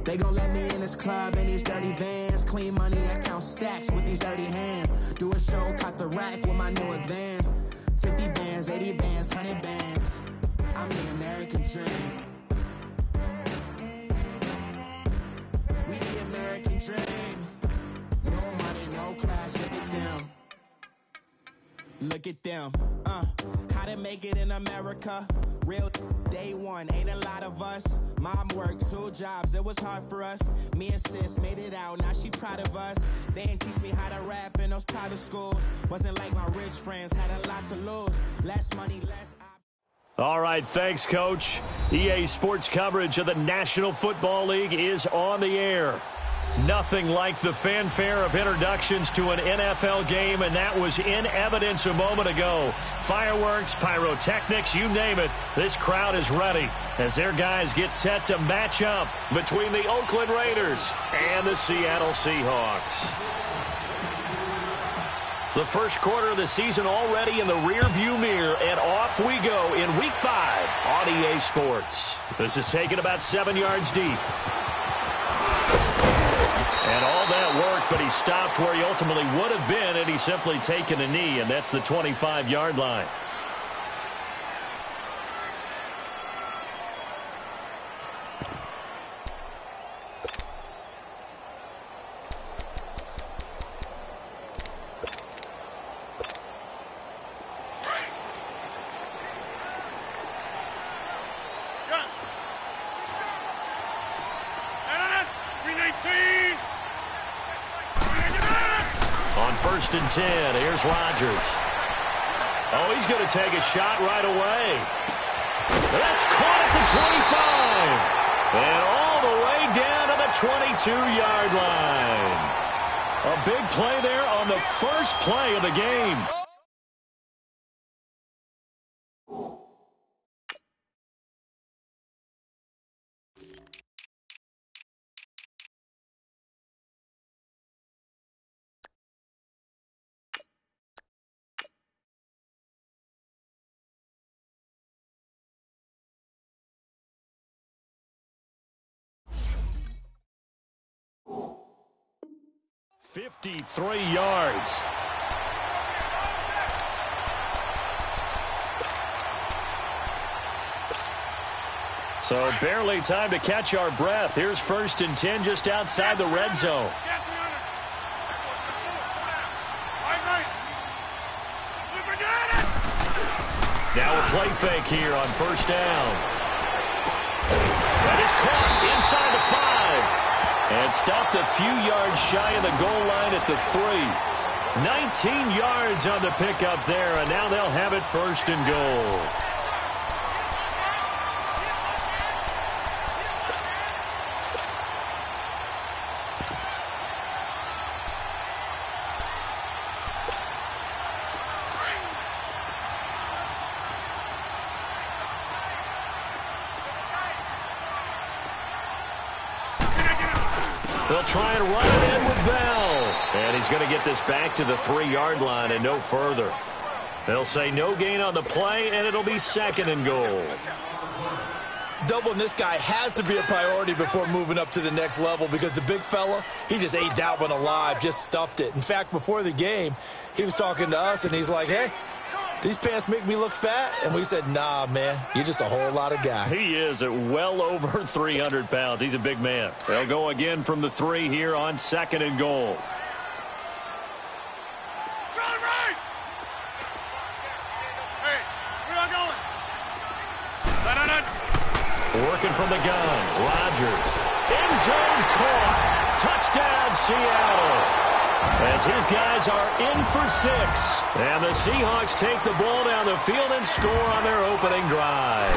They gon' let me in this club in these dirty vans. Clean money, I count stacks with these dirty hands. Do a show, cut the rack with my new advance. 50 bands, 80 bands, 100 bands. I'm the American dream. We the American dream. No money, no class, look at them. Look at them, how to make it in America. Real day one, ain't a lot of us. Mom worked 2 jobs, it was hard for us. Me and sis made it out, now she proud of us. They didn't teach me how to rap in those private schools. Wasn't like my rich friends, had a lot to lose. Less money, less All right, thanks, Coach. EA Sports coverage of the National Football League is on the air. Nothing like the fanfare of introductions to an NFL game, and that was in evidence a moment ago. Fireworks, pyrotechnics, you name it. This crowd is ready as their guys get set to match up between the Oakland Raiders and the Seattle Seahawks. The first quarter of the season already in the rearview mirror, and off we go in Week 5 on EA Sports. This is taken about 7 yards deep. And all that work, but he stopped where he ultimately would have been had he simply taken a knee, and that's the 25-yard line. First and 10. Here's Rodgers. Oh, he's going to take a shot right away. That's caught at the 25. And all the way down to the 22-yard line. A big play there on the first play of the game. $53 yards. So barely time to catch our breath. Here's first and 10 just outside the red zone. Now a play fake here on first down. That is caught inside the 5. And stopped a few yards shy of the goal line at the 3. 19 yards on the pickup there, and now they'll have it first and goal. They'll try and run it in with Bell. And he's going to get this back to the 3-yard line and no further. They'll say no gain on the play, and it'll be second and goal. Doubling this guy has to be a priority before moving up to the next level because the big fella, he just ate that one alive, just stuffed it. In fact, before the game, he was talking to us, and he's like, hey, these pants make me look fat? And we said, nah, man, you're just a whole lot of guy. He is at well over 300 pounds. He's a big man. They'll go again from the 3 here on second and goal. Hey, where are you going? Working from the gun, Rodgers. End zone caught. Touchdown, Seattle. As his guys are in for 6. And the Seahawks take the ball down the field and score on their opening drive.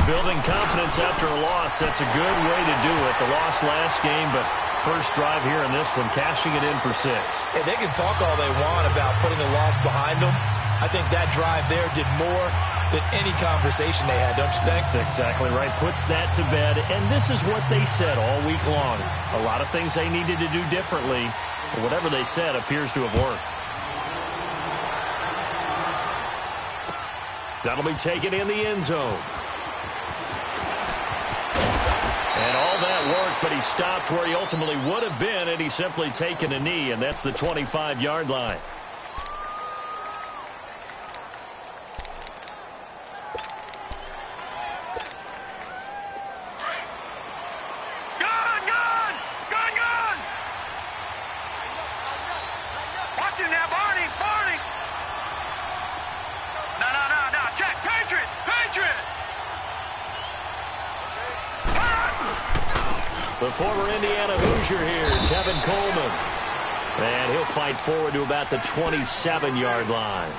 Building confidence after a loss, that's a good way to do it. The loss last game, but first drive here in this one, cashing it in for 6. And they can talk all they want about putting a loss behind them. I think that drive there did more than any conversation they had, don't you think? That's exactly right. Puts that to bed. And this is what they said all week long. A lot of things they needed to do differently. But whatever they said appears to have worked. That'll be taken in the end zone. And all that work he stopped where he ultimately would have been, and he's simply taken a knee, and that's the 25-yard line. The former Indiana Hoosier here, Tevin Coleman. And he'll fight forward to about the 27-yard line.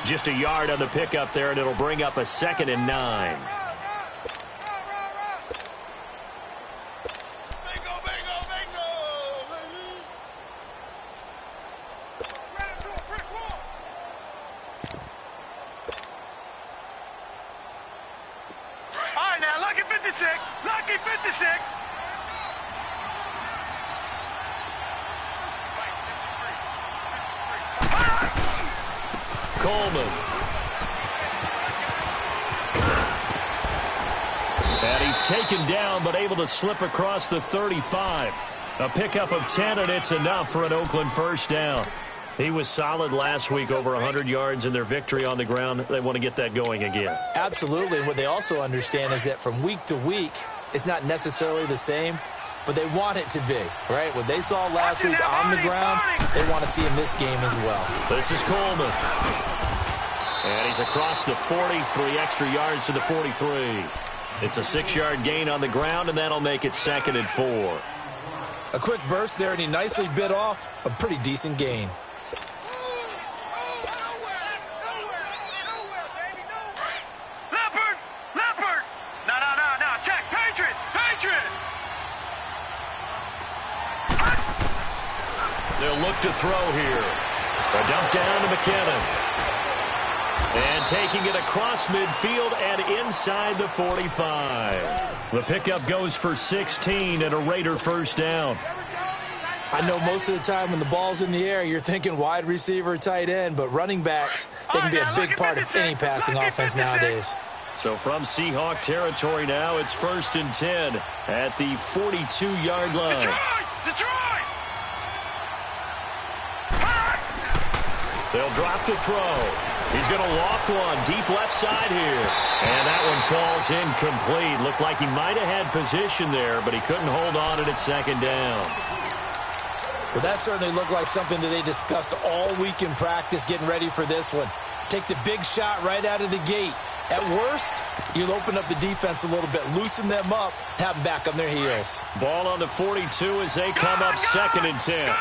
Just a yard on the pickup there, and it'll bring up a 2nd and 9. All right, now, lucky 56. Lucky 56. Coleman. And he's taken down, but able to slip across the 35. A pickup of 10, and it's enough for an Oakland first down. He was solid last week, over 100 yards in their victory on the ground. They want to get that going again. Absolutely. And what they also understand is that from week to week, it's not necessarily the same, but they want it to be, right? What they saw last week on the ground, they want to see in this game as well. This is Coleman. And he's across the 40, 3 extra yards to the 43. It's a 6-yard gain on the ground, and that'll make it 2nd and 4. A quick burst there, and he nicely bit off a pretty decent gain. They'll look to throw here. A dump down to McKinnon. And taking it across midfield and inside the 45. The pickup goes for 16 and a Raider first down. I know most of the time when the ball's in the air, you're thinking wide receiver, tight end, but running backs, they can be a big part of any passing offense nowadays. So from Seahawk territory now, it's 1st and 10 at the 42-yard line. Detroit! They'll drop to throw. He's going to loft one deep left side here. And that one falls incomplete. Looked like he might have had position there, but he couldn't hold on it at 2nd down. Well, that certainly looked like something that they discussed all week in practice getting ready for this one. Take the big shot right out of the gate. At worst, you'll open up the defense a little bit, loosen them up, have them back on their heels. Ball on the 42 as they come up 2nd and 10.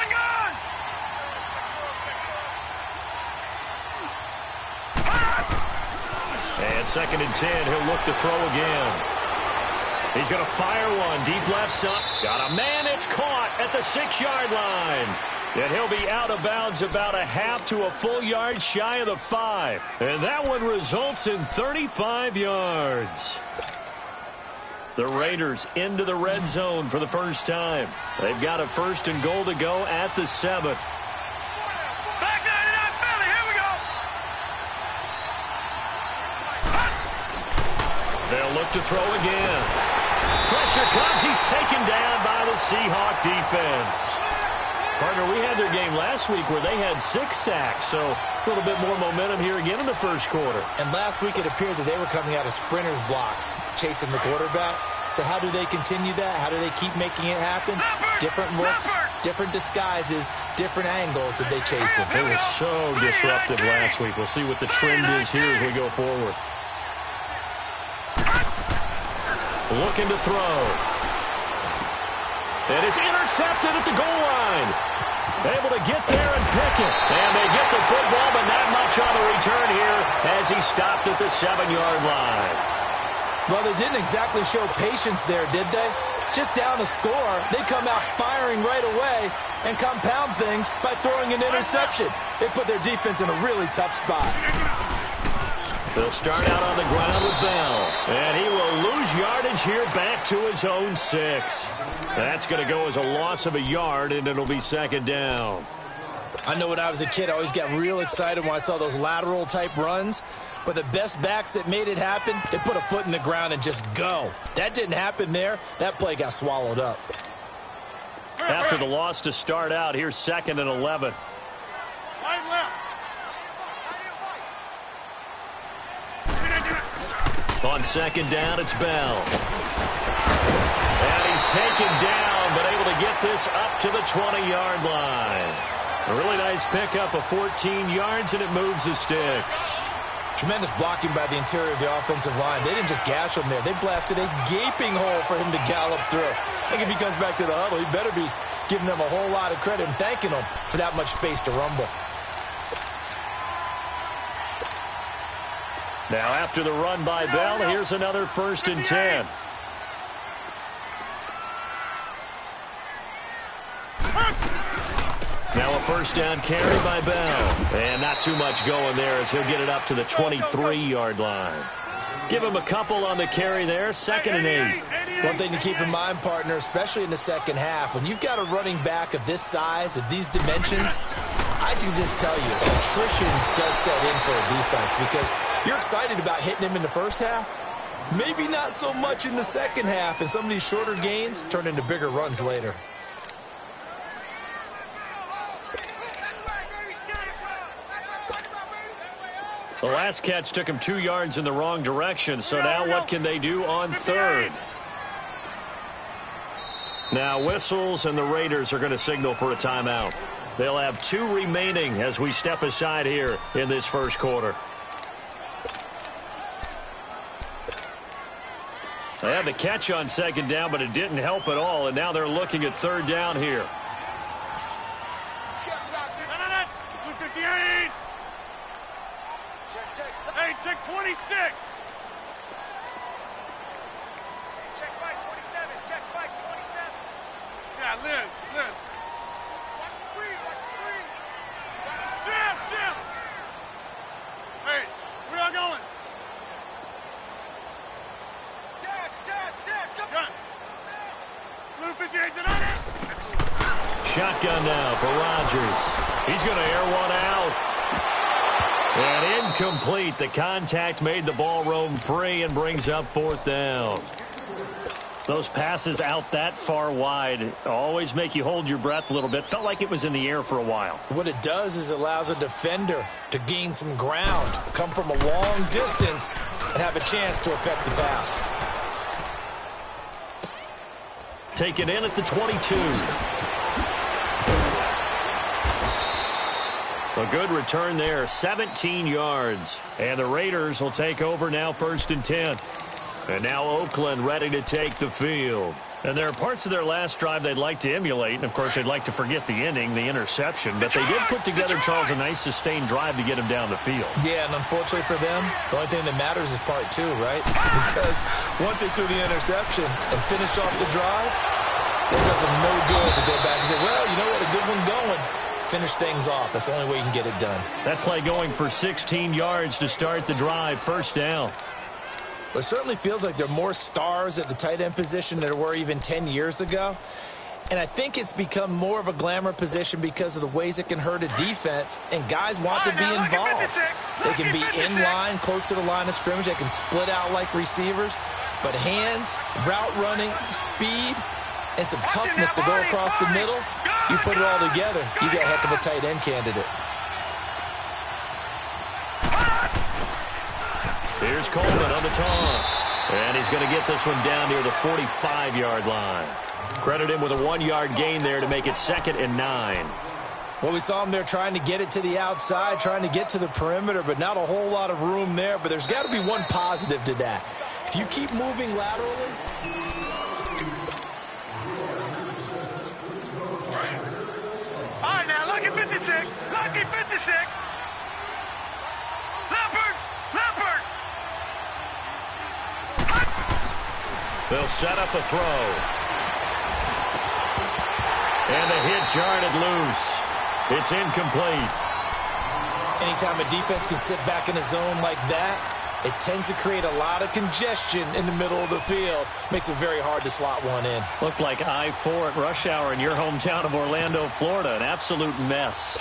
And 2nd and 10, he'll look to throw again. He's going to fire one deep left side. Got a man, it's caught at the 6-yard line. And he'll be out of bounds about a half to a full yard shy of the 5. And that one results in 35 yards. The Raiders into the red zone for the first time. They've got a 1st and goal to go at the 7. They'll look to throw again. Pressure comes. He's taken down by the Seahawk defense. Partner, we had their game last week where they had 6 sacks, so a little bit more momentum here again in the first quarter. And last week it appeared that they were coming out of sprinters blocks, chasing the quarterback. So how do they continue that? How do they keep making it happen? Different looks, different disguises, different angles that they chase it. It was so disruptive last week. We'll see what the trend is here as we go forward. Looking to throw. And it's intercepted at the goal line. Able to get there and pick it. And they get the football, but not much on the return here as he stopped at the 7-yard line. Well, they didn't exactly show patience there, did they? Just down a score, they come out firing right away and compound things by throwing an interception. They put their defense in a really tough spot. They'll start out on the ground with Bell. And he will lose yardage here back to his own 6. That's going to go as a loss of a yard, and it'll be 2nd down. I know when I was a kid, I always got real excited when I saw those lateral-type runs. But the best backs that made it happen, they put a foot in the ground and just go. That didn't happen there. That play got swallowed up. After the loss to start out, here's 2nd and 11. Right left. On 2nd down, it's Bell. And he's taken down, but able to get this up to the 20-yard line. A really nice pickup of 14 yards, and it moves the sticks. Tremendous blocking by the interior of the offensive line. They didn't just gash him there. They blasted a gaping hole for him to gallop through. I think if he comes back to the huddle, he better be giving them a whole lot of credit and thanking them for that much space to rumble. Now after the run by Bell, here's another 1st and 10. Now a 1st down carry by Bell. And not too much going there as he'll get it up to the 23-yard line. Give him a couple on the carry there, 2nd and 8. One thing to keep in mind, partner, especially in the second half, when you've got a running back of this size, of these dimensions, I can just tell you, attrition does set in for a defense because you're excited about hitting him in the first half. Maybe not so much in the second half, and some of these shorter gains turn into bigger runs later. The last catch took him 2 yards in the wrong direction, so now what can they do on 3rd? Now whistles, and the Raiders are going to signal for a timeout. They'll have 2 remaining as we step aside here in this first quarter. They had the catch on 2nd down, but it didn't help at all, and now they're looking at 3rd down here. Hey, check 26. Check 527. Check 527. Yeah, Liz. Watch the screen. Jim. Hey, where y'all going? Dash. Come Gun. Blue 58 tonight. Shotgun now for Rodgers. He's going to air one out. And incomplete. The contact made the ball roam free and brings up 4th down. Those passes out that far wide always make you hold your breath a little bit. Felt like it was in the air for a while. What it does is allows a defender to gain some ground, come from a long distance, and have a chance to affect the pass. Taken in at the 22. A good return there, 17 yards. And the Raiders will take over now 1st and 10. And now Oakland ready to take the field. And there are parts of their last drive they'd like to emulate. And, of course, they'd like to forget the inning, the interception. But they did put together, Charles, a nice sustained drive to get him down the field. Yeah, and unfortunately for them, the only thing that matters is part 2, right? Because once they threw the interception and finished off the drive, it does them no good to go back and say, well, you know what, a good one going. Finish things off. That's the only way you can get it done. That play going for 16 yards to start the drive, 1st down. Well, it certainly feels like there are more stars at the tight end position than there were even 10 years ago. And I think it's become more of a glamour position because of the ways it can hurt a defense, and guys want to be involved. They can be in line, close to the line of scrimmage. They can split out like receivers. But hands, route running, speed, and some toughness to go across the middle, you put it all together, you got a heck of a tight end candidate. Here's Coleman on the toss. And he's going to get this one down near the 45-yard line. Credit him with a 1-yard gain there to make it 2nd and 9. Well, we saw him there trying to get it to the outside, trying to get to the perimeter, but not a whole lot of room there. But there's got to be one positive to that. If you keep moving laterally, All right, now, lucky 56. Lucky 56. Leopard. They'll set up a throw. And the hit jarred it loose. It's incomplete. anytime a defense can sit back in a zone like that, it tends to create a lot of congestion in the middle of the field. Makes it very hard to slot one in. Looked like I-4 at rush hour in your hometown of Orlando, Florida. An absolute mess.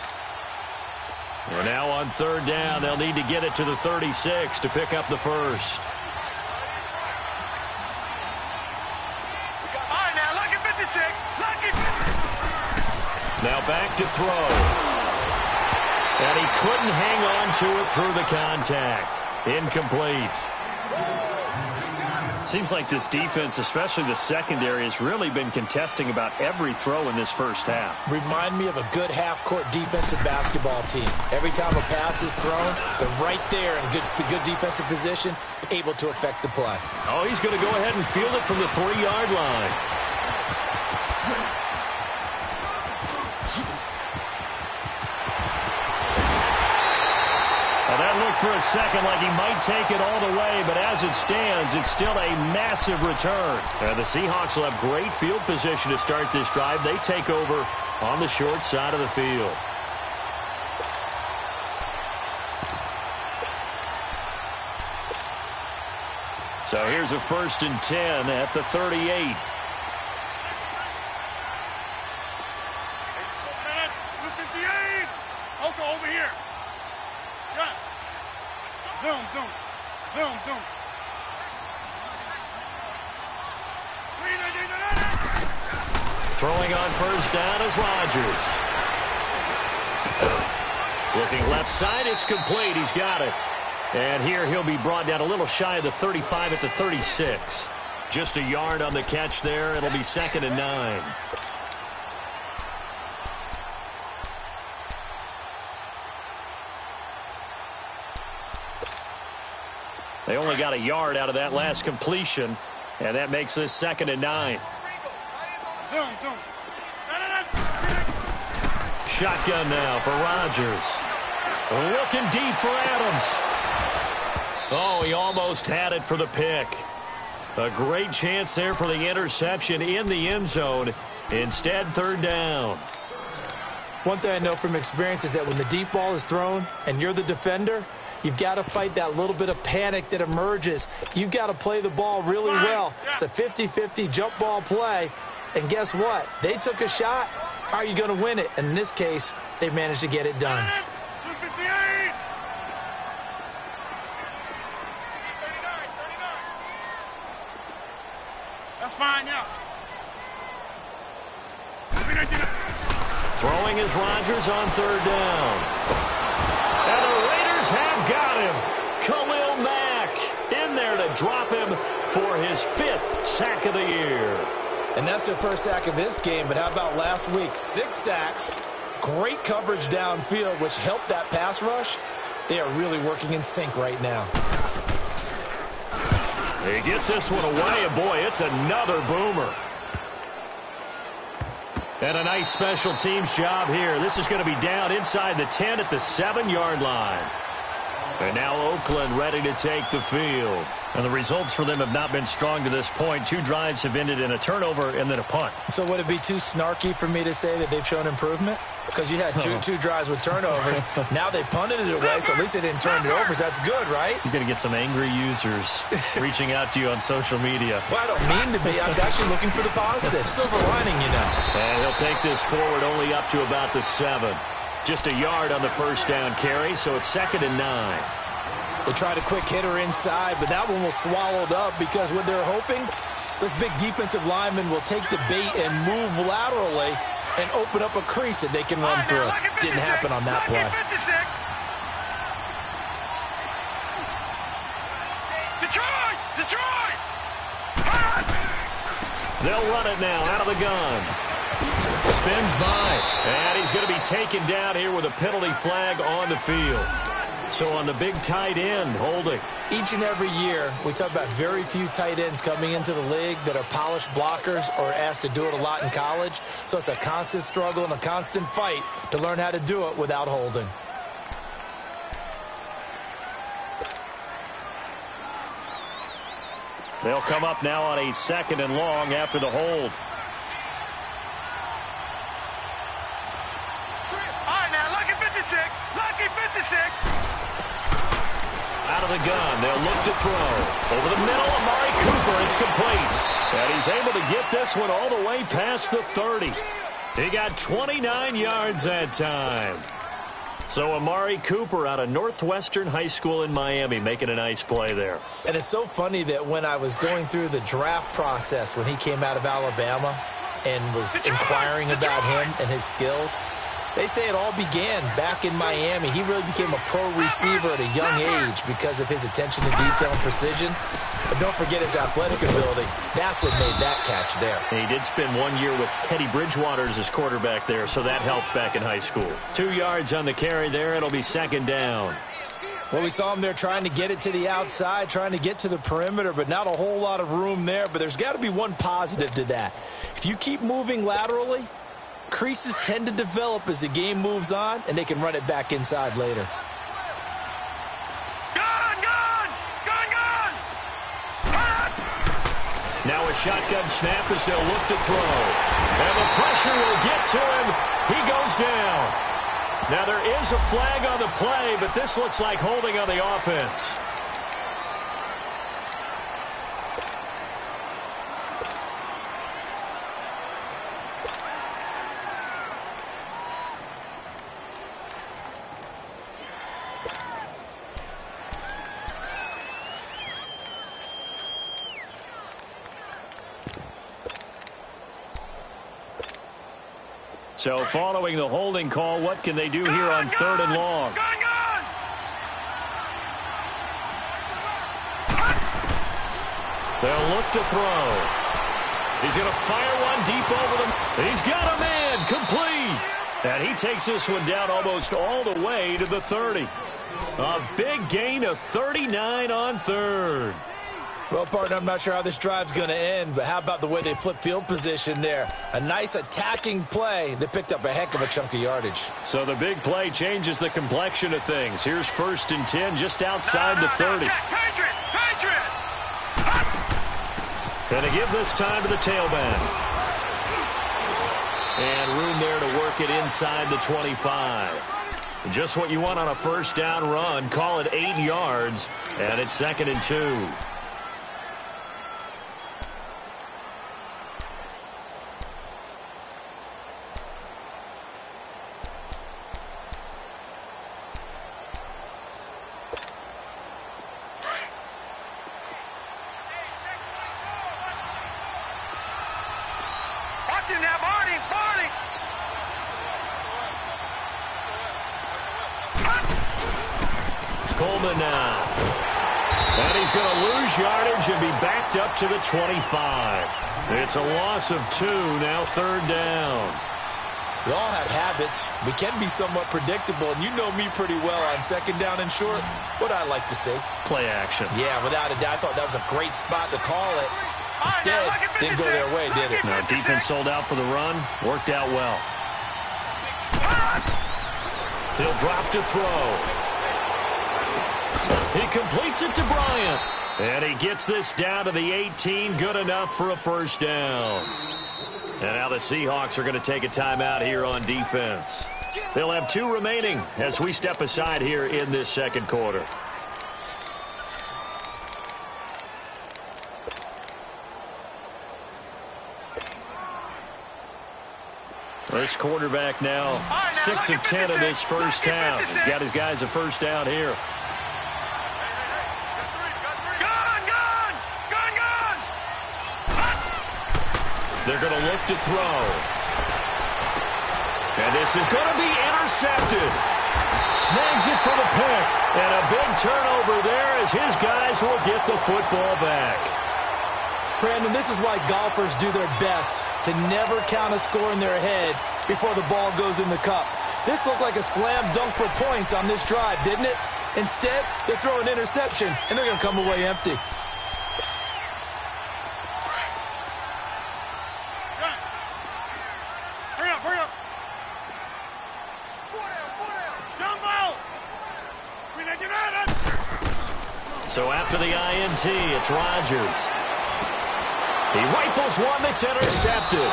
We're now on third down. They'll need to get it to the 36 to pick up the first. All right, now, lucky 56. Lucky 56. Now back to throw. And he couldn't hang on to it through the contact. Incomplete. Seems like this defense, especially the secondary, has really been contesting about every throw in this first half. Remind me of a good half-court defensive basketball team. Every time a pass is thrown, they're right there in good defensive position, able to affect the play. Oh, he's going to go ahead and field it from the 3-yard line. Well, that looked for a second like he might take it all the way, but as it stands, it's still a massive return. The Seahawks will have great field position to start this drive. They take over on the short side of the field. So here's a 1st and 10 at the 38. 258. Oka over here. Got it. Zoom. Throwing on 1st down is Rodgers. Looking left side, it's complete. He's got it. And here he'll be brought down a little shy of the 35 at the 36. Just a yard on the catch there. It'll be 2nd and 9. They only got a yard out of that last completion, and that makes this 2nd and 9. Zoom. Shotgun now for Rodgers. Looking deep for Adams. Oh, he almost had it for the pick. A great chance there for the interception in the end zone. Instead, 3rd down. One thing I know from experience is that when the deep ball is thrown and you're the defender, you've got to fight that little bit of panic that emerges. You've got to play the ball really well. It's a 50-50 jump ball play. And guess what? They took a shot. How are you going to win it? And in this case, they managed to get it done. 258. 39. That's fine, yeah. Throwing is Rodgers on 3rd down. And the Raiders have got him. Khalil Mack in there to drop him for his 5th sack of the year. And that's their first sack of this game, but how about last week? 6 sacks, great coverage downfield, which helped that pass rush. They are really working in sync right now. He gets this one away, and boy, it's another boomer. And a nice special teams job here. This is going to be down inside the 10 at the 7-yard line. And now Oakland ready to take the field. And the results for them have not been strong to this point. 2 drives have ended in a turnover and then a punt. So would it be too snarky for me to say that they've shown improvement? Because you had two drives with turnovers. Now they punted it away, so at least they didn't turn it over. So that's good, right? You're going to get some angry users reaching out to you on social media. Well, I don't mean to be. I was actually looking for the positive. Silver lining, you know. And he'll take this forward only up to about the 7. Just a yard on the 1st down carry, so it's 2nd and 9. They tried a quick hitter inside, but that one was swallowed up because what they're hoping, those big defensive linemen will take the bait and move laterally and open up a crease that they can run through. Didn't happen on that play. Detroit! They'll run it now out of the gun. Spins by, and he's going to be taken down here with a penalty flag on the field. So on the big tight end, holding. Each and every year, we talk about very few tight ends coming into the league that are polished blockers or asked to do it a lot in college. So it's a constant struggle and a constant fight to learn how to do it without holding. They'll come up now on a 2nd and long after the hold. All right, now, lucky 56. Lucky 56. Out of the gun, they'll look to throw. Over the middle, Amari Cooper, it's complete. And he's able to get this one all the way past the 30. He got 29 yards that time. So Amari Cooper out of Northwestern High School in Miami making a nice play there. And it's so funny that when I was going through the draft process when he came out of Alabama, and was inquiring about him and his skills. They say it all began back in Miami. He really became a pro receiver at a young age because of his attention to detail and precision. But don't forget his athletic ability. That's what made that catch there. And he did spend 1 year with Teddy Bridgewater as his quarterback there, so that helped back in high school. 2 yards on the carry there. It'll be second down. Well, we saw him there trying to get it to the outside, trying to get to the perimeter, but not a whole lot of room there. But there's got to be one positive to that. If you keep moving laterally, creases tend to develop as the game moves on, and they can run it back inside later. Now a shotgun snap as they'll look to throw. And the pressure will get to him. He goes down. Now there is a flag on the play, but this looks like holding on the offense. So following the holding call, what can they do here on 3rd and long? They'll look to throw. He's going to fire one deep over them. He's got a man, complete. And he takes this one down almost all the way to the 30. A big gain of 39 on 3rd. Well, partner, I'm not sure how this drive's going to end, but how about the way they flip field position there? A nice attacking play. They picked up a heck of a chunk of yardage. So the big play changes the complexion of things. Here's 1st and 10 just outside the 30. Patriot! Going to give this time to the tailback. And room there to work it inside the 25. Just what you want on a 1st down run. Call it 8 yards, and it's 2nd and 2. Coleman now. And he's going to lose yardage and be backed up to the 25. It's a loss of 2, now 3rd down. We all have habits. We can be somewhat predictable, and you know me pretty well on 2nd down and short. What I like to say? Play action. Yeah, without a doubt. I thought that was a great spot to call it. Instead, didn't go their way, did it? No, defense sold out for the run. Worked out well. He'll drop to throw. He completes it to Bryant. And he gets this down to the 18. Good enough for a 1st down. And now the Seahawks are going to take a timeout here on defense. They'll have 2 remaining as we step aside here in this 2nd quarter. This quarterback now 6 of 10 in this 1st half. He's got his guys a 1st down here. They're going to look to throw. And this is going to be intercepted. Snags it for the pick. And a big turnover there as his guys will get the football back. Brandon, this is why golfers do their best to never count a score in their head before the ball goes in the cup. This looked like a slam dunk for points on this drive, didn't it? Instead, they throw an interception, and they're going to come away empty. So after the INT, it's Rodgers. He rifles one that's intercepted.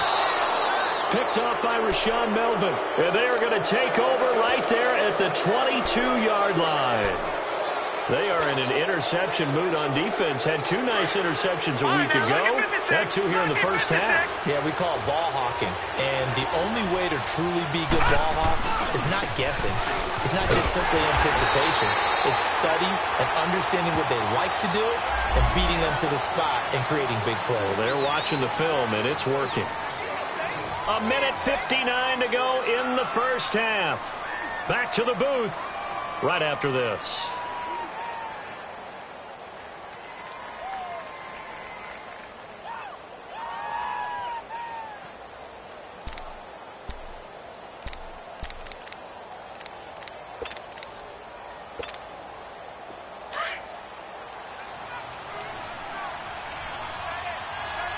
Picked off by Rashawn Melvin. And they are going to take over right there at the 22-yard line. They are in an interception mood on defense. Had 2 nice interceptions a week ago. Had 2 here in the 1st half. Yeah, we call it ball hawking. And the only way to truly be good ball hawks is not guessing. It's not just simply anticipation. It's study and understanding what they like to do and beating them to the spot and creating big plays. Well, they're watching the film, and it's working. A minute 59 to go in the first half. Back to the booth right after this.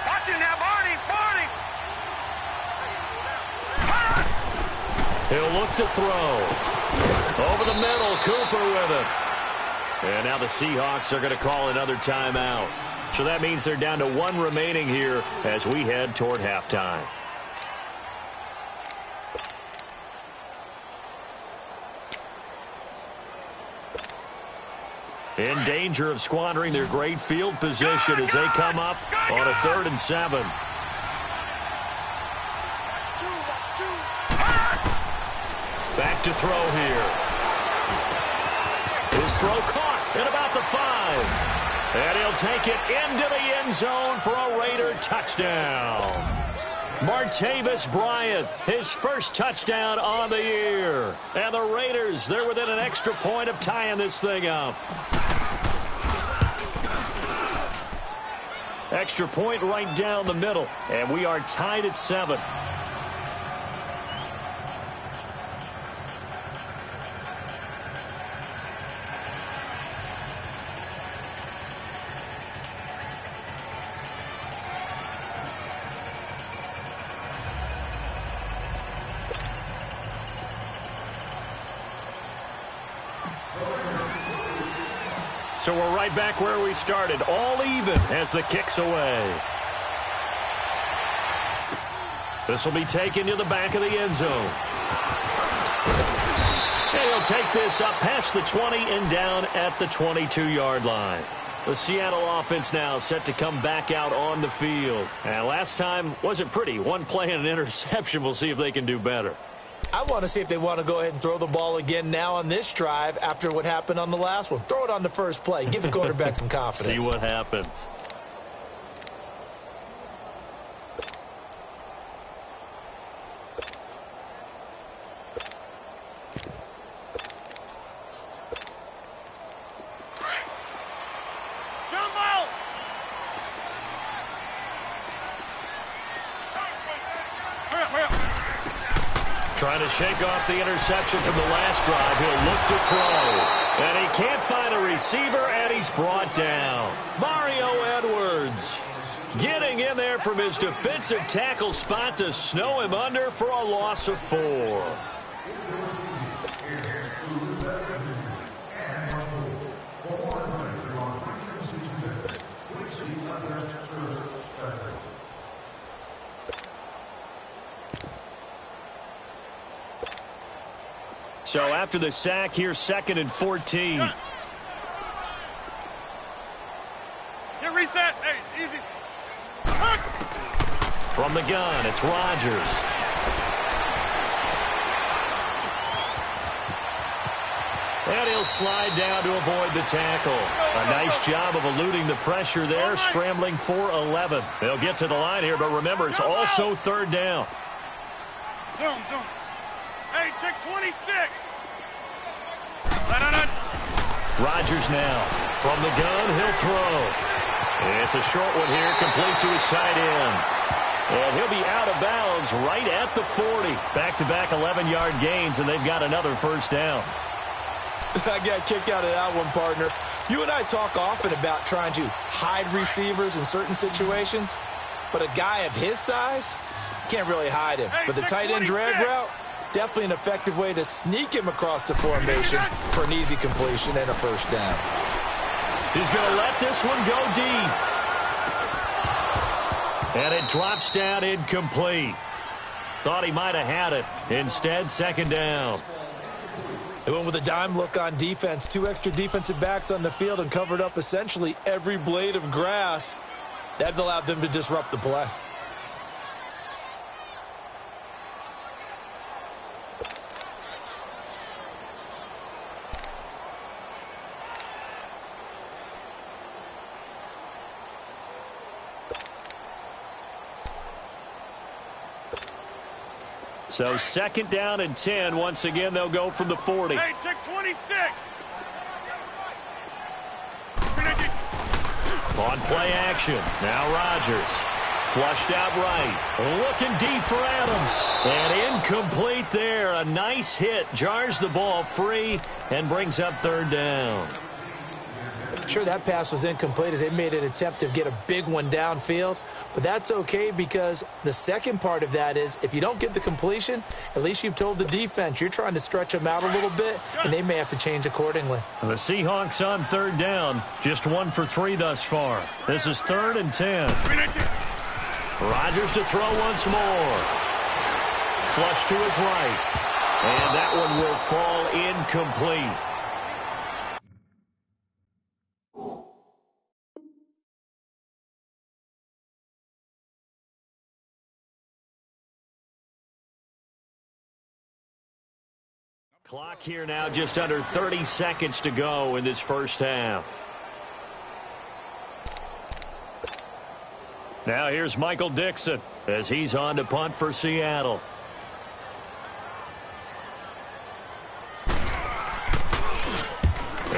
Watch it now, Barney! Barney! He'll look to throw. Over the middle, Cooper with it. And now the Seahawks are going to call another timeout. So that means they're down to one remaining here as we head toward halftime. In danger of squandering their great field position as they come up on a 3rd and 7. Back to throw here. His throw caught at about the 5. And he'll take it into the end zone for a Raider touchdown. Martavis Bryant, his first touchdown on the year. And the Raiders, they're within an extra point of tying this thing up. Extra point right down the middle. And we are tied at 7. So we're right back where we started, all even as the kick's away. This will be taken to the back of the end zone. And he'll take this up past the 20 and down at the 22-yard line. The Seattle offense now set to come back out on the field. And last time wasn't pretty. One play and an interception. We'll see if they can do better. I want to see if they want to go ahead and throw the ball again now on this drive after what happened on the last one. Throw it on the first play. Give the quarterback some confidence. See what happens. Trying to shake off the interception from the last drive. He'll look to throw. And he can't find a receiver, and he's brought down. Mario Edwards getting in there from his defensive tackle spot to snow him under for a loss of 4. So after the sack, here's 2nd and 14. Get reset. Hey, easy. From the gun, it's Rodgers. And he'll slide down to avoid the tackle. A nice job of eluding the pressure there, scrambling for 11. They'll get to the line here, but remember, it's also 3rd down. Zoom. Hey, check 26. Rodgers now. From the gun, he'll throw. It's a short one here, complete to his tight end. And he'll be out of bounds right at the 40. Back-to-back 11-yard gains, and they've got another first down. I got kicked out of that one, partner. You and I talk often about trying to hide receivers in certain situations, but a guy of his size can't really hide him. But the tight end drag route, definitely an effective way to sneak him across the formation for an easy completion and a first down. He's going to let this one go deep. And it drops down incomplete. Thought he might have had it. Instead, 2nd down. They went with a dime look on defense. 2 extra defensive backs on the field and covered up essentially every blade of grass. That allowed them to disrupt the play. So 2nd down and 10. Once again, they'll go from the 40. Hey, check 26. On play action. Now Rodgers. Flushed out right. Looking deep for Adams. And incomplete there. A nice hit. Jars the ball free and brings up 3rd down. Sure, that pass was incomplete as they made an attempt to get a big one downfield. But that's okay because the second part of that is if you don't get the completion, at least you've told the defense you're trying to stretch them out a little bit, and they may have to change accordingly. The Seahawks on 3rd down. Just 1 for 3 thus far. This is 3rd and 10. Rodgers to throw once more. Flush to his right. And that one will fall incomplete. Clock here now, just under 30 seconds to go in this first half. Now here's Michael Dixon as he's on to punt for Seattle.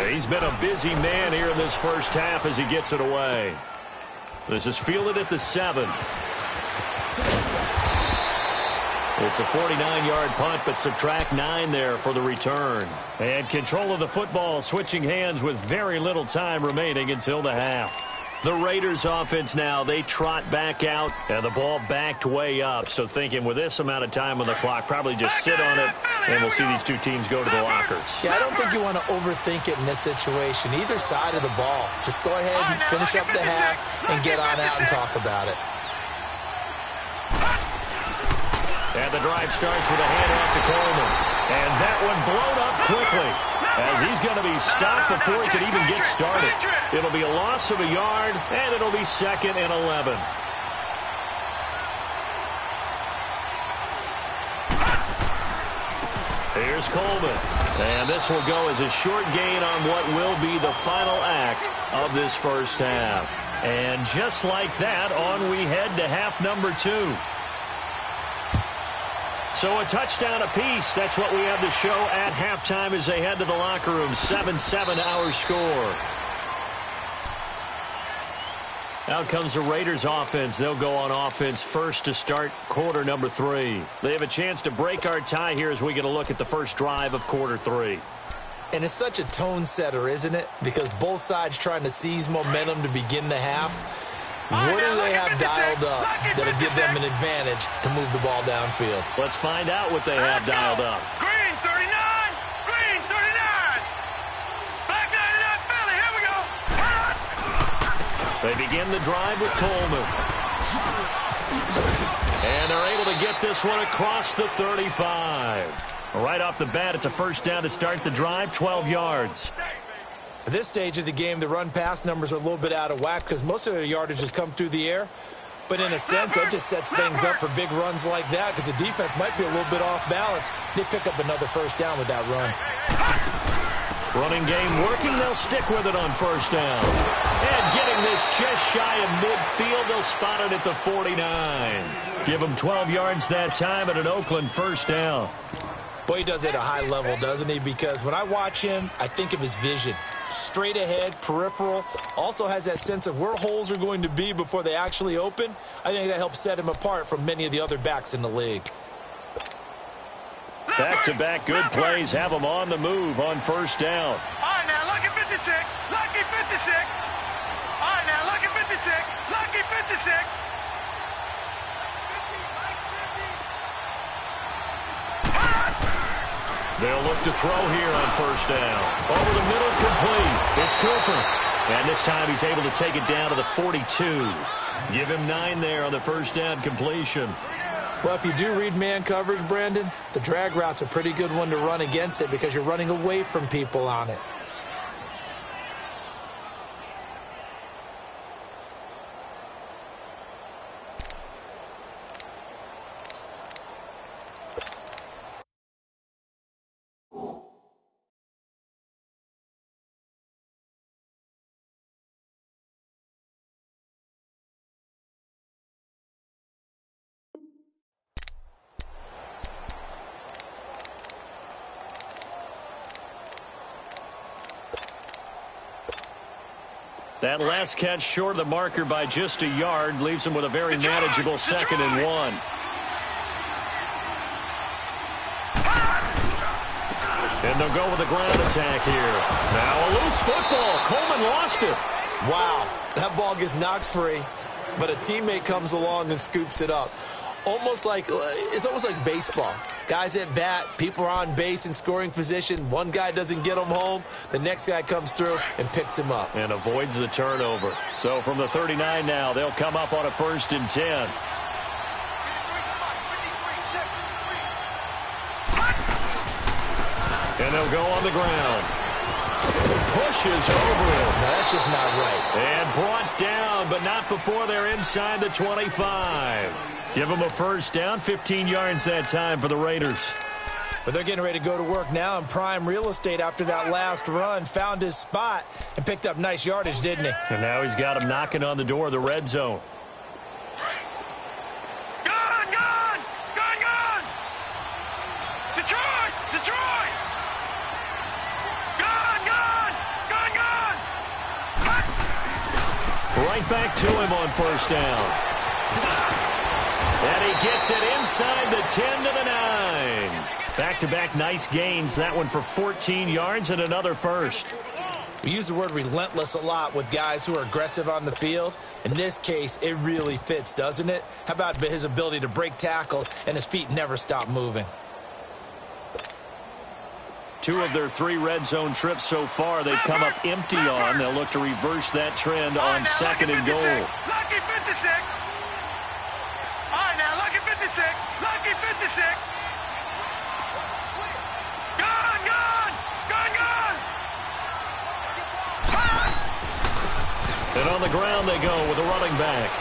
He's been a busy man here in this first half as he gets it away. This is fielded at the 7th. It's a 49-yard punt, but subtract 9 there for the return. And control of the football switching hands with very little time remaining until the half. The Raiders offense now, they trot back out, and the ball backed way up. So thinking with this amount of time on the clock, probably just sit on it, and we'll see these two teams go to the lockers. Yeah, I don't think you want to overthink it in this situation. Either side of the ball. Just go ahead and finish up the half and get on out and talk about it. And the drive starts with a handoff to Coleman. And that one blown up quickly as he's going to be stopped before he can even get started. It'll be a loss of a yard, and it'll be 2nd and 11. Here's Coleman. And this will go as a short gain on what will be the final act of this first half. And just like that, on we head to half number 2. So a touchdown apiece. That's what we have to show at halftime as they head to the locker room. 7-7 our score. Out comes the Raiders offense. They'll go on offense first to start quarter number 3. They have a chance to break our tie here as we get a look at the first drive of quarter 3. And it's such a tone setter, isn't it? Because both sides trying to seize momentum to begin the half. What do they have dialed up that'll give them an advantage to move the ball downfield? Let's find out what they have dialed up. Green 39. Green 39. Black 99 Philly. Here we go. They begin the drive with Coleman. And they're able to get this one across the 35. Right off the bat, it's a first down to start the drive, 12 yards. At this stage of the game, the run-pass numbers are a little bit out of whack because most of their yardage has come through the air. But in a sense, that just sets things up for big runs like that because the defense might be a little bit off balance. They pick up another first down with that run. Running game working. They'll stick with it on first down. And getting this just shy of midfield, they'll spot it at the 49. Give them 12 yards that time at an Oakland first down. Boy, he does it at a high level, doesn't he? Because when I watch him, I think of his vision. Straight ahead, peripheral, also has that sense of where holes are going to be before they actually open. I think that helps set him apart from many of the other backs in the league. Back-to-back good plays have them on the move on first down. All right, now, lucky 56. Lucky 56. All right, now, lucky 56. Lucky 56. They'll look to throw here on first down. Over the middle, complete. It's Cooper. And this time he's able to take it down to the 42. Give him 9 there on the first down completion. Well, if you do read man coverage, Brandon, the drag route's a pretty good one to run against it because you're running away from people on it. That last catch short of the marker by just a yard leaves him with a very manageable 2nd and 1. And they'll go with a ground attack here. Now a loose football. Coleman lost it. Wow, that ball gets knocked free, but a teammate comes along and scoops it up. It's almost like baseball. Guys at bat, people are on base in scoring position. One guy doesn't get him home. The next guy comes through and picks him up. And avoids the turnover. So from the 39 now, they'll come up on a 1st and 10. And they'll go on the ground. Pushes over him. No, that's just not right. And brought down, but not before they're inside the 25. Give them a 1st down, 15 yards that time for the Raiders. But they're getting ready to go to work now in prime real estate after that last run. Found his spot and picked up nice yardage, didn't he? And now he's got him knocking on the door of the red zone. Gun! Gun! Gun! Gun! Detroit! Detroit! Gun! Gun! Gun! Gun! Right back to him on 1st down. And he gets it inside the 10 to the 9. Back-to-back nice gains. That one for 14 yards and another 1st. We use the word relentless a lot with guys who are aggressive on the field. In this case, it really fits, doesn't it? How about his ability to break tackles and his feet never stop moving? 2 of their 3 red zone trips so far they've come up empty on. They'll look to reverse that trend on 2nd and goal. Lucky 56. All right, now, lucky 56. Lucky 56. Gun, gun, gun, gun. And on the ground they go with a running back.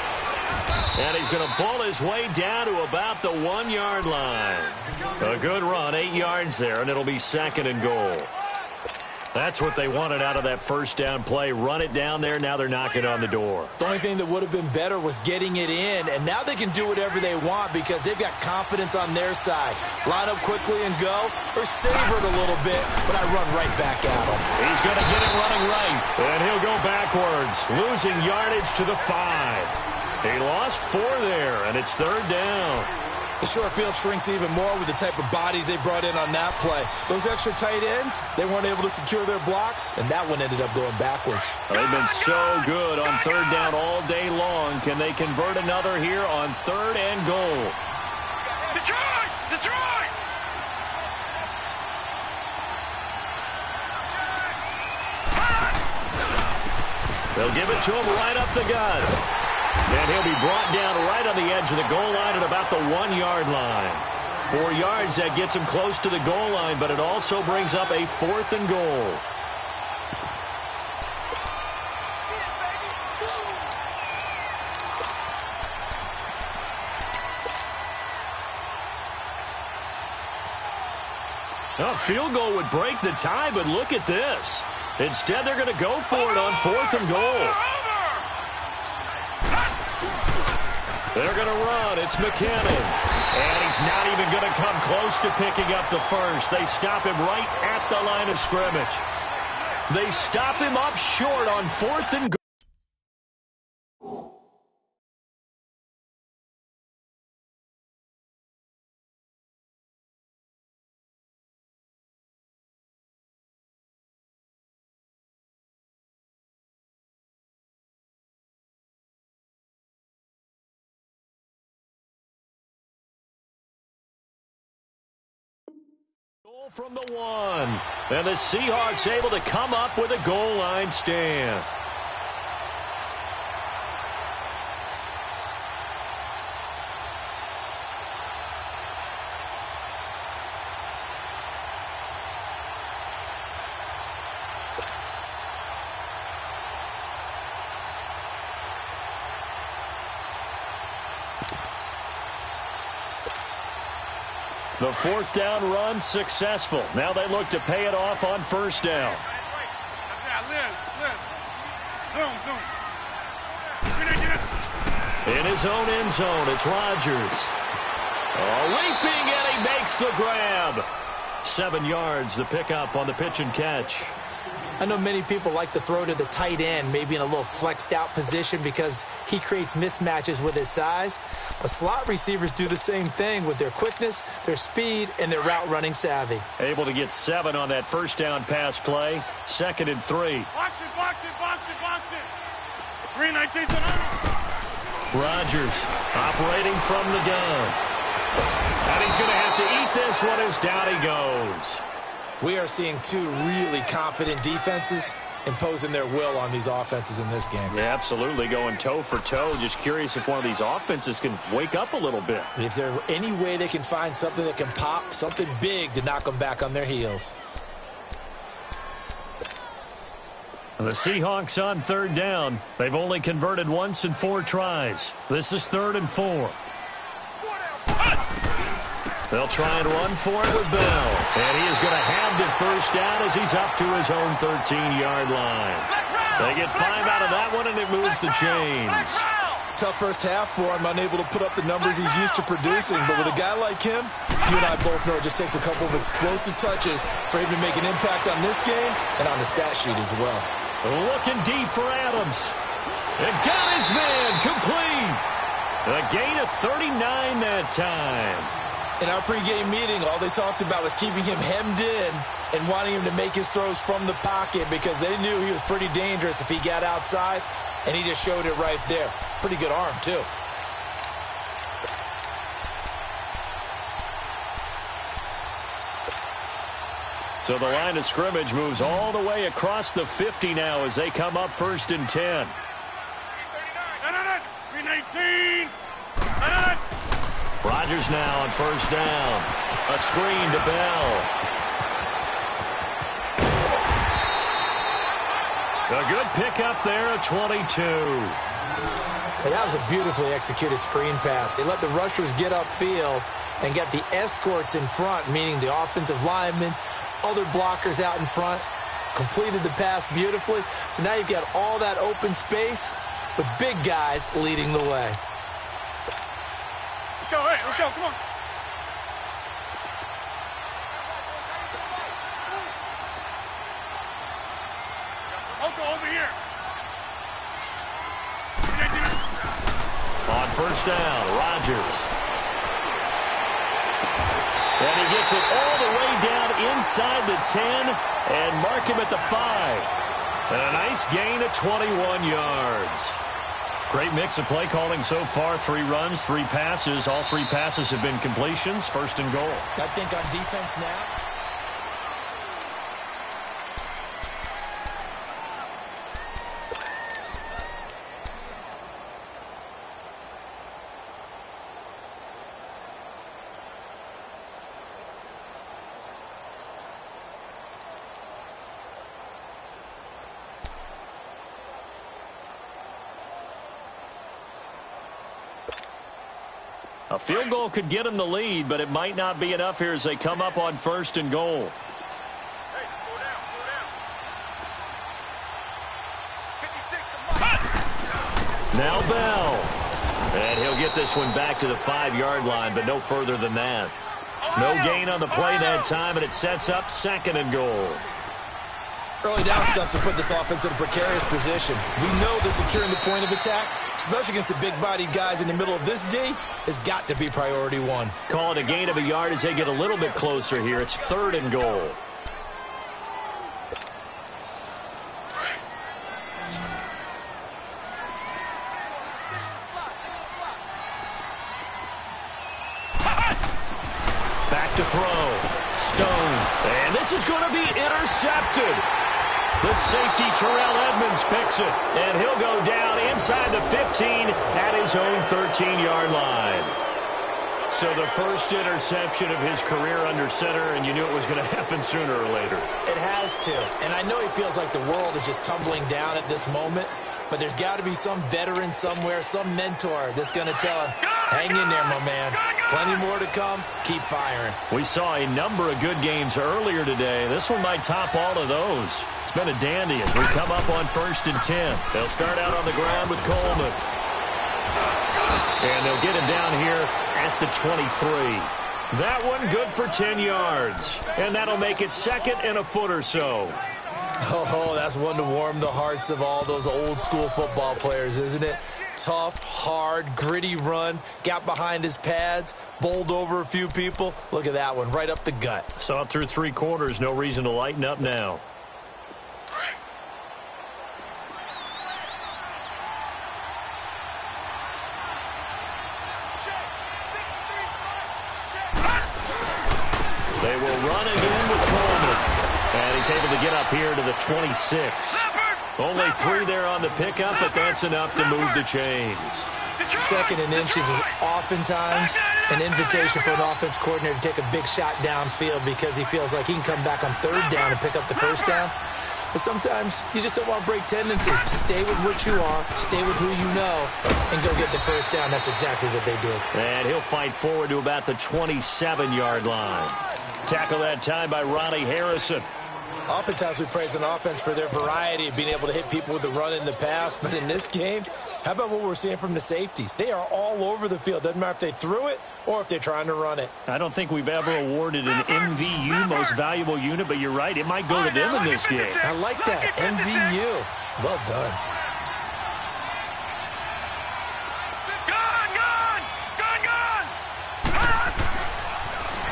And he's going to ball his way down to about the 1-yard line. A good run, 8 yards there, and it'll be 2nd and goal. That's what they wanted out of that 1st down play. Run it down there. Now they're knocking on the door. The only thing that would have been better was getting it in, and now they can do whatever they want because they've got confidence on their side. Line up quickly and go, or savor it a little bit, but I run right back at him. He's going to get it running right, and he'll go backwards, losing yardage to the 5. He lost 4 there, and it's 3rd down. The short field shrinks even more with the type of bodies they brought in on that play. Those extra tight ends, they weren't able to secure their blocks, and that one ended up going backwards. They've been so good on 3rd down all day long. Can they convert another here on 3rd and goal? Detroit! Detroit! They'll give it to him right up the gut. And he'll be brought down right on the edge of the goal line at about the 1-yard line. 4 yards, that gets him close to the goal line, but it also brings up a 4th and goal. A field goal would break the tie, but look at this. Instead, they're going to go for it on 4th and goal. They're going to run. It's McKinnon. And he's not even going to come close to picking up the 1st. They stop him right at the line of scrimmage. They stop him up short on 4th and goal. From the 1. And the Seahawks able to come up with a goal line stand. The 4th down run successful. Now they look to pay it off on 1st down. In his own end zone, it's Rodgers. Leaping, and he makes the grab. 7 yards, the pickup on the pitch and catch. I know many people like to throw to the tight end, maybe in a little flexed out position because he creates mismatches with his size. But slot receivers do the same thing with their quickness, their speed, and their route running savvy. Able to get 7 on that first down pass play. 2nd and 3. Box it, box it, box it, box it. 319 tonight. Rodgers operating from the gun. And he's going to have to eat this one as down he goes. We are seeing two really confident defenses imposing their will on these offenses in this game. Yeah, absolutely, going toe for toe. Just curious if one of these offenses can wake up a little bit. Is there any way they can find something that can pop, something big to knock them back on their heels? The Seahawks on 3rd down. They've only converted once in 4 tries. This is 3rd and 4. They'll try and run for it with Bell. And he is going to have the first down as he's up to his own 13-yard line. They get 5 out of that one, and it moves the chains. Tough first half for him, unable to put up the numbers he's used to producing. But with a guy like him, you and I both know it just takes a couple of explosive touches for him to make an impact on this game and on the stat sheet as well. Looking deep for Adams. And got his man complete. A gain of 39 that time. In our pregame meeting, all they talked about was keeping him hemmed in and wanting him to make his throws from the pocket because they knew he was pretty dangerous if he got outside, and he just showed it right there. Pretty good arm, too. So the line of scrimmage moves all the way across the 50 now as they come up 1st and 10. 319. Rodgers now on 1st down. A screen to Bell. A good pickup there at 22. And that was a beautifully executed screen pass. He let the rushers get upfield and got the escorts in front, meaning the offensive linemen, other blockers out in front, completed the pass beautifully. So now you've got all that open space with big guys leading the way. Let's go, hey, let's go, come on. Over here. On 1st down, Rodgers. And he gets it all the way down inside the 10 and mark him at the 5. And a nice gain of 21 yards. Great mix of play calling so far. 3 runs, 3 passes. All 3 passes have been completions. 1st and goal. I think on defense now. A field goal could get them the lead, but it might not be enough here as they come up on 1st and goal. Hey, slow down. Now Bell. And he'll get this one back to the 5-yard line, but no further than that. No gain on the play that time, and it sets up 2nd and goal. Early down stuff to put this offense in a precarious position. We know that securing the point of attack, especially against the big-bodied guys in the middle of this D, has got to be priority 1. Call it a gain of a yard as they get a little bit closer here. It's 3rd and goal. Back to throw. Stone. And this is going to be intercepted. The safety, Terrell Edmonds, picks it. And he'll go down inside the 15 at his own 13-yard line. So the first interception of his career under center, and you knew it was going to happen sooner or later. It has to. And I know he feels like the world is just tumbling down at this moment, but there's got to be some veteran somewhere, some mentor that's going to tell him, hang in there, my man. Plenty more to come. Keep firing. We saw a number of good games earlier today. This one might top all of those. It's been a dandy as we come up on 1st and 10. They'll start out on the ground with Coleman. And they'll get him down here at the 23. That one good for 10 yards. And that'll make it 2nd and a foot or so. Oh, that's one to warm the hearts of all those old school football players, isn't it? Tough, hard, gritty run, got behind his pads, bowled over a few people. Look at that one, right up the gut. Saw it through 3 quarters, no reason to lighten up now. They will run again with Coleman. And he's able to get up here to the 26. Only 3 there on the pickup, but that's enough to move the chains. 2nd and inches is oftentimes an invitation for an offense coordinator to take a big shot downfield because he feels like he can come back on 3rd down and pick up the 1st down. But sometimes you just don't want to break tendency. Stay with what you are, stay with who you know, and go get the 1st down. That's exactly what they did. And he'll fight forward to about the 27-yard line. Tackle that time by Ronnie Harrison. Oftentimes we praise an offense for their variety of being able to hit people with the run and the pass. But in this game, how about what we're seeing from the safeties? They are all over the field. Doesn't matter if they threw it or if they're trying to run it. I don't think we've ever awarded an MVU, most valuable unit, but you're right. It might go to them in this game. I like that. MVU. Well done.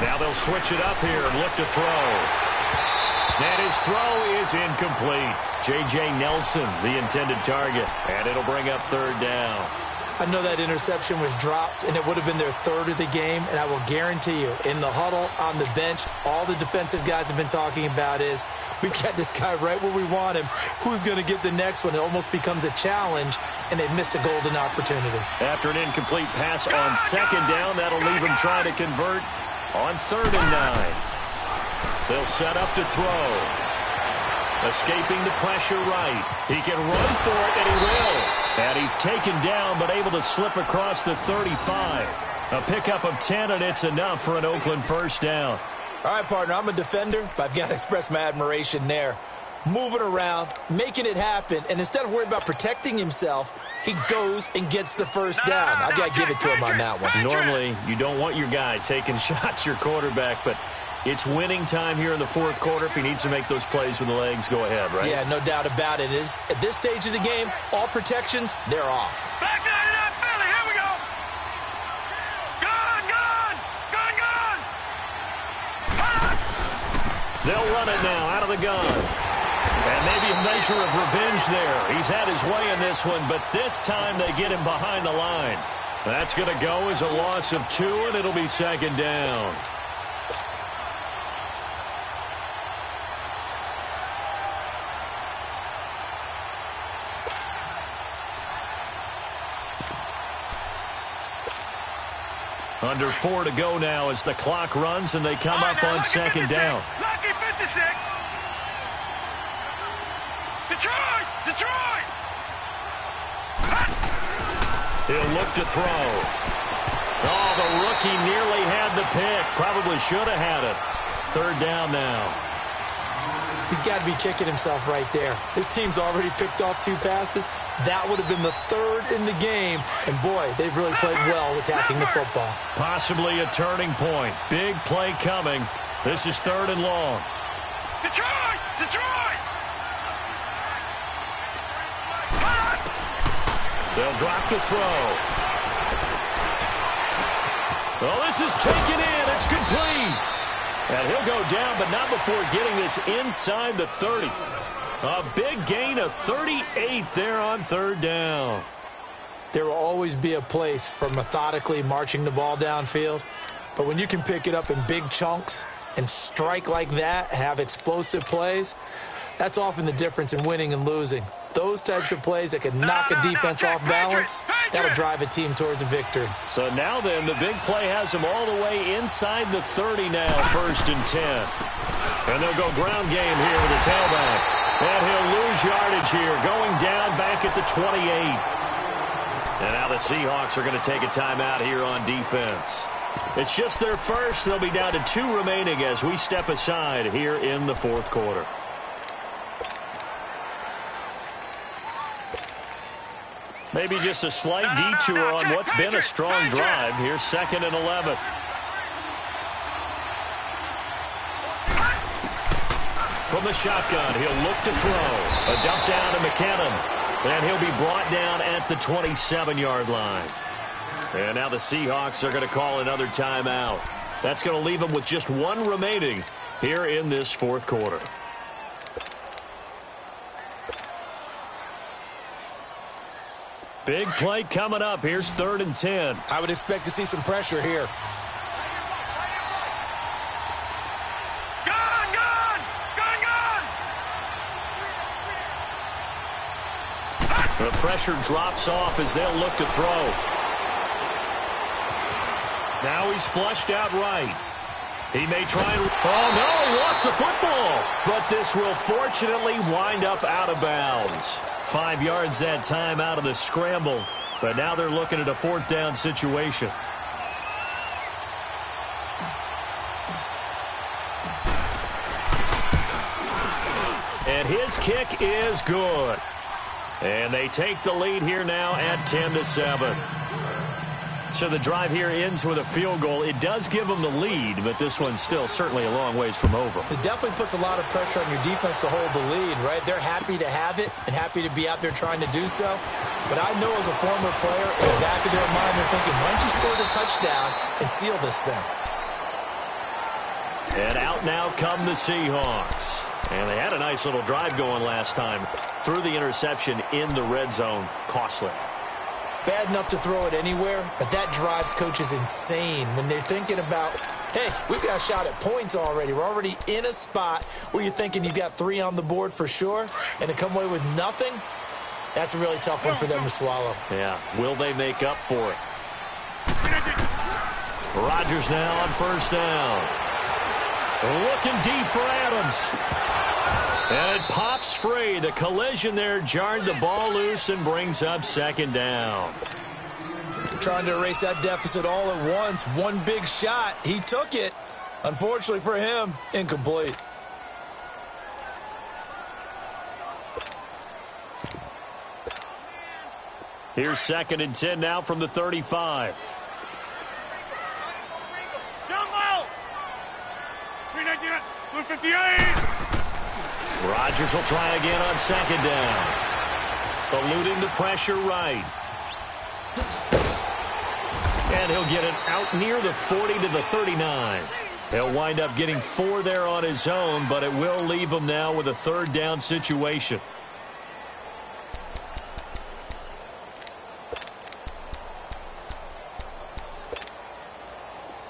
Now they'll switch it up here and look to throw. And his throw is incomplete. J.J. Nelson, the intended target. And it'll bring up 3rd down. I know that interception was dropped, and it would have been their 3rd of the game. And I will guarantee you, in the huddle, on the bench, all the defensive guys have been talking about is, we've got this guy right where we want him. Who's going to get the next one? It almost becomes a challenge, and they've missed a golden opportunity. After an incomplete pass on 2nd down, that'll leave him trying to convert on 3rd and 9. They'll set up to throw. Escaping the pressure right. He can run for it, and he will. And he's taken down, but able to slip across the 35. A pickup of 10, and it's enough for an Oakland 1st down. All right, partner, I'm a defender, but I've got to express my admiration there. Moving around, making it happen, and instead of worrying about protecting himself, he goes and gets the 1st down. I've got to give it to him on that one. Normally, you don't want your guy taking shots, your quarterback, but it's winning time here in the 4th quarter. If he needs to make those plays with the legs, go ahead, right? Yeah, no doubt about it. At this stage of the game, all protections, they're off. Back 99 Philly, here we go. Gun. They'll run it now out of the gun. And maybe a measure of revenge there. He's had his way in this one, but this time they get him behind the line. That's going to go as a loss of 2, and it'll be 2nd down. Under 4 to go now as the clock runs and they come up on 2nd down. Lucky 56. Detroit. He'll look to throw. Oh, the rookie nearly had the pick. Probably should have had it. 3rd down now. He's got to be kicking himself right there. His team's already picked off 2 passes. That would have been the 3rd in the game. And, boy, they've really played well attacking the football. Possibly a turning point. Big play coming. This is 3rd and long. Detroit. They'll drop to throw. Well, this is taken in. It's complete. And he'll go down, but not before getting this inside the 30. A big gain of 38 there on 3rd down. There will always be a place for methodically marching the ball downfield. But when you can pick it up in big chunks and strike like that, have explosive plays, that's often the difference in winning and losing. Those types of plays that can knock a defense off balance, that'll drive a team towards a victory. So now then, the big play has him all the way inside the 30 now, 1st and 10. And they'll go ground game here with the tailback. And he'll lose yardage here, going down back at the 28. And now the Seahawks are going to take a timeout here on defense. It's just their first. They'll be down to 2 remaining as we step aside here in the 4th quarter. Maybe just a slight detour on what's been a strong drive. Here's 2nd and 11. From the shotgun, he'll look to throw. A dump down to McKinnon. And he'll be brought down at the 27-yard line. And now the Seahawks are going to call another timeout. That's going to leave them with just one remaining here in this fourth quarter. Big play coming up. Here's 3rd and 10. I would expect to see some pressure here. The pressure drops off as they'll look to throw. Now he's flushed out right. He may try and... Oh, no, he lost the football. But this will fortunately wind up out of bounds. 5 yards that time out of the scramble. But now they're looking at a 4th down situation. And his kick is good. And they take the lead here now at 10-7. So the drive here ends with a field goal. It does give them the lead, but this one's still certainly a long ways from over. It definitely puts a lot of pressure on your defense to hold the lead, right? They're happy to have it and happy to be out there trying to do so. But I know as a former player, in the back of their mind, they're thinking, why don't you score the touchdown and seal this thing? And out now come the Seahawks. And they had a nice little drive going last time. Threw the interception in the red zone. Costly. Bad enough to throw it anywhere, but that drives coaches insane when they're thinking about, hey, we've got a shot at points already. We're already in a spot where you're thinking you've got 3 on the board for sure, and to come away with nothing, that's a really tough one for them to swallow. Yeah, will they make up for it? Rodgers now on 1st down. Looking deep for Adams. And it pops free. The collision there jarred the ball loose and brings up 2nd down. Trying to erase that deficit all at once. One big shot. He took it. Unfortunately for him, incomplete. Here's 2nd and 10 now from the 35. Jump out! 58! Rodgers will try again on 2nd down. Eluding the pressure right. And he'll get it out near the 40 to the 39. He'll wind up getting 4 there on his own, but it will leave him now with a 3rd down situation.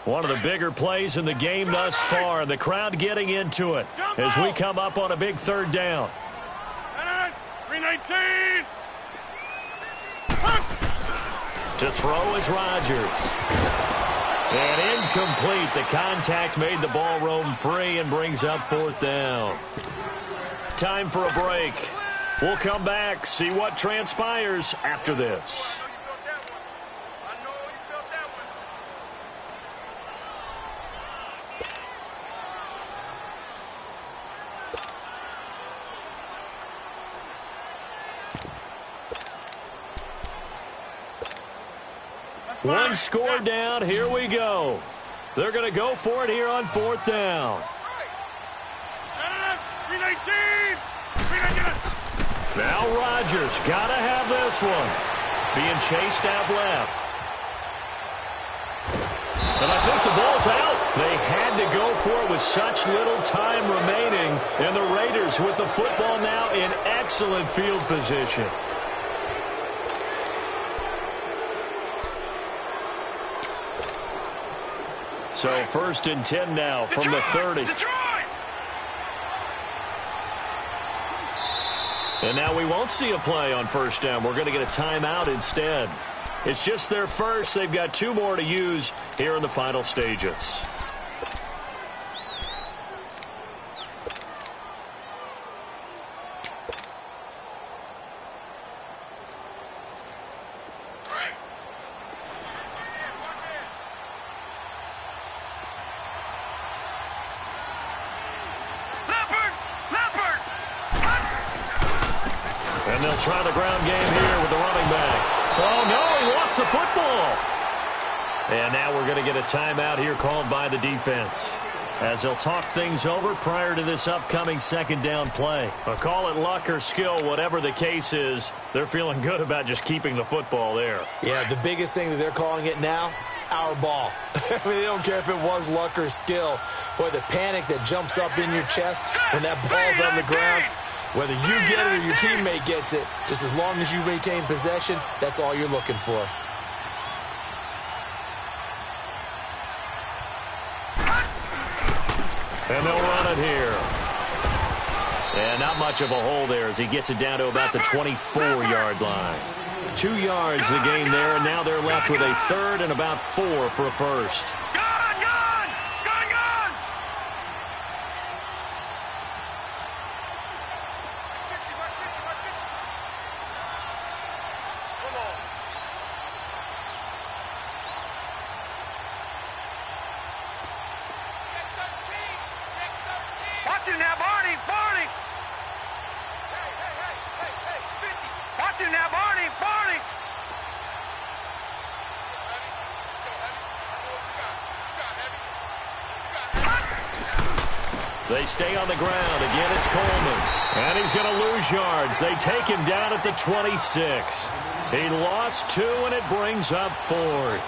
One of the bigger plays in the game thus far. The crowd getting into it as we come up on a big 3rd down. 319. To throw is Rodgers. And incomplete. The contact made the ball roam free and brings up 4th down. Time for a break. We'll come back, see what transpires after this. One score down. Here we go. They're going to go for it here on 4th down. 319. Now Rodgers got to have this one. Being chased out left. And I think the ball's out. They had to go for it with such little time remaining. And the Raiders with the football now in excellent field position. So 1st and 10 now from the 30. And now we won't see a play on 1st down. We're going to get a timeout instead. It's just their first. They've got 2 more to use here in the final stages. And they'll try the ground game here with the running back. Oh, no, he lost the football. And now we're going to get a timeout here called by the defense. as they'll talk things over prior to this upcoming second down play. Call it luck or skill, whatever the case is, they're feeling good about just keeping the football there. Yeah, the biggest thing that they're calling it now, our ball. I mean, they don't care if it was luck or skill. Boy, the panic that jumps up in your chest when that ball's on the ground, whether you get it or your teammate gets it, just as long as you retain possession, that's all you're looking for. And they'll run it here. And not much of a hole there as he gets it down to about the 24-yard line. 2 yards the gain there, and now they're left with a third and about 4 for a first. Watch him now, Barney! Barney! Hey, 50! Watch him now, Barney! Barney! Let's go, Heavy. I know what you got. They stay on the ground. Again, it's Coleman. And he's going to lose yards. They take him down at the 26. He lost 2, and it brings up 4th.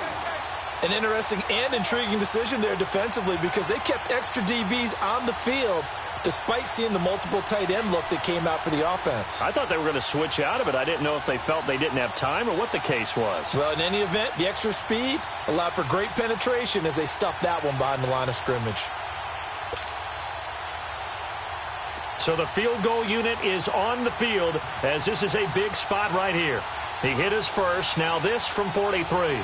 An interesting and intriguing decision there defensively because they kept extra DBs on the field despite seeing the multiple tight end look that came out for the offense. I thought they were going to switch out of it. I didn't know if they felt they didn't have time or what the case was. Well, in any event, the extra speed allowed for great penetration as they stuffed that one behind the line of scrimmage. So the field goal unit is on the field as this is a big spot right here. He hit his first. Now this from 43.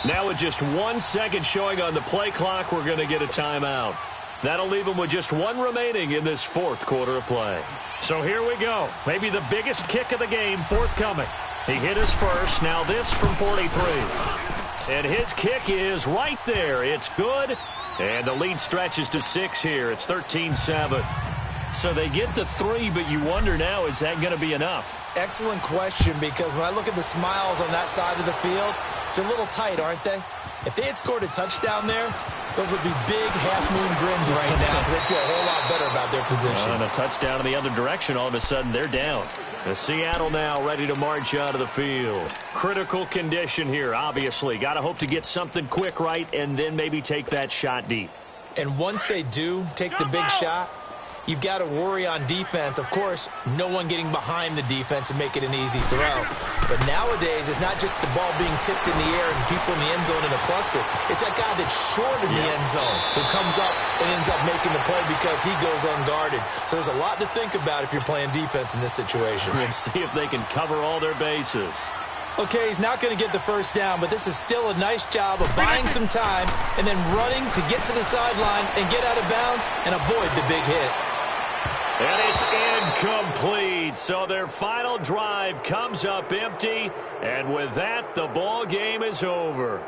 Now with just 1 second showing on the play clock, we're going to get a timeout. That'll leave him with just 1 remaining in this 4th quarter of play. So here we go. Maybe the biggest kick of the game forthcoming. He hit his first. Now this from 43. And his kick is right there. It's good. And the lead stretches to 6 here. It's 13-7. So they get to 3, but you wonder now, is that going to be enough? Excellent question, because when I look at the smiles on that side of the field, they're a little tight, aren't they? If they had scored a touchdown there, those would be big half-moon grins right now because they feel a whole lot better about their position. And a touchdown in the other direction, all of a sudden they're down. The Seattle now ready to march out of the field. Critical condition here, obviously. Got to hope to get something quick right and then maybe take that shot deep. And once they do take the big shot, you've got to worry on defense. Of course, no one getting behind the defense and make it an easy throw. But nowadays, it's not just the ball being tipped in the air and people in the end zone in a cluster. It's that guy that's short in the end zone who comes up and ends up making the play because he goes unguarded. So there's a lot to think about if you're playing defense in this situation. We'll see if they can cover all their bases. Okay, he's not going to get the first down, but this is still a nice job of buying some time and then running to get to the sideline and get out of bounds and avoid the big hit. And it's incomplete. So their final drive comes up empty. And with that, the ball game is over.